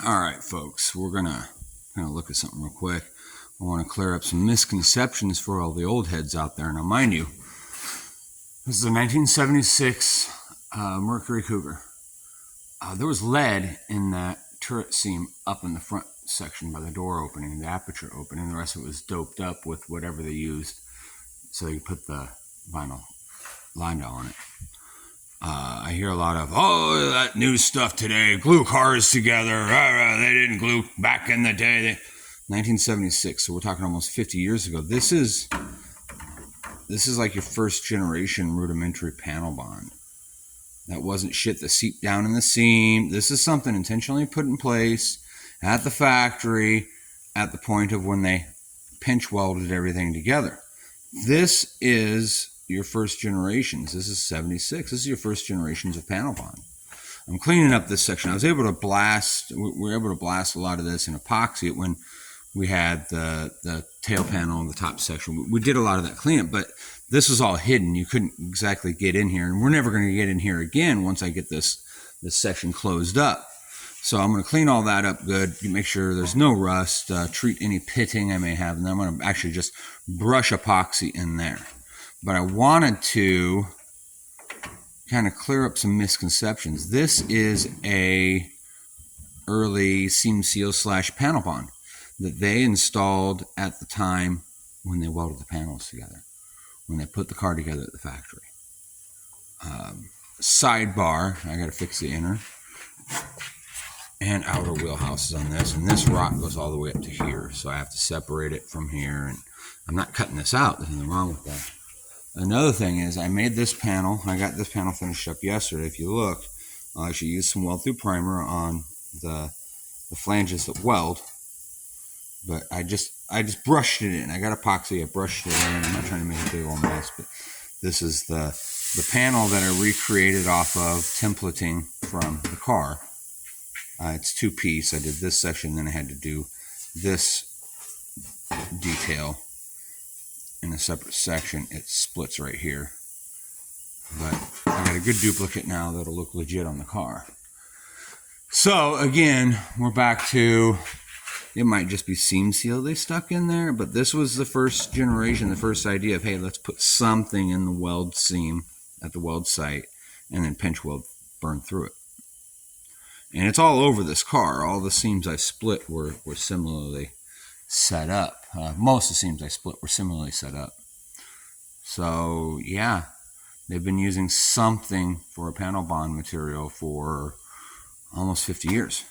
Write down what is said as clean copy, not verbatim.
All right, folks, we're gonna look at something real quick. I want to clear up some misconceptions for all the old heads out there. Now, mind you, this is a 1976 Mercury Cougar. There was lead in that turret seam up in the front section by the door opening, the aperture opening. The rest of it was doped up with whatever they used so they could put the vinyl liner on it. I hear a lot of, oh, that new stuff today, glue cars together. They didn't glue back in the day. 1976, so we're talking almost 50 years ago. This is like your first generation rudimentary panel bond. That wasn't shit that seeped down in the seam. This is something intentionally put in place at the factory at the point of when they pinch welded everything together. This is your first generations. This is 76. This is your first generations of panel bond. I'm cleaning up this section. I was able to blast, we were able to blast a lot of this in epoxy when we had the tail panel and the top section. We did a lot of that cleanup, but this was all hidden. You couldn't exactly get in here, and we're never going to get in here again once I get this section closed up. So I'm going to clean all that up good, make sure there's no rust, treat any pitting I may have, and then I'm going to actually just brush epoxy in there. But I wanted to kind of clear up some misconceptions. This is a early seam seal / panel bond that they installed at the time when they welded the panels together, when they put the car together at the factory. Sidebar, I got to fix the inner and outer wheelhouses on this, and this rock goes all the way up to here, so I have to separate it from here, and I'm not cutting this out. There's nothing wrong with that. Another thing is I made this panel. I got this panel finished up yesterday. If you look, I actually used some weld through primer on the flanges that weld, but I just brushed it in. I got epoxy, I brushed it in. I'm not trying to make a big old mess, but this is the panel that I recreated off of templating from the car. It's two-piece. I did this section, then I had to do this detail in a separate section. It splits right here, but I got a good duplicate now that'll look legit on the car. So again, we're back to, it might just be seam seal they stuck in there, but this was the first generation, the first idea of, hey, let's put something in the weld seam at the weld site and then pinch weld burn through it. And it's all over this car. All the seams I split were similarly set up. Most of the seams I split were similarly set up. So yeah, they've been using something for a panel bond material for almost 50 years.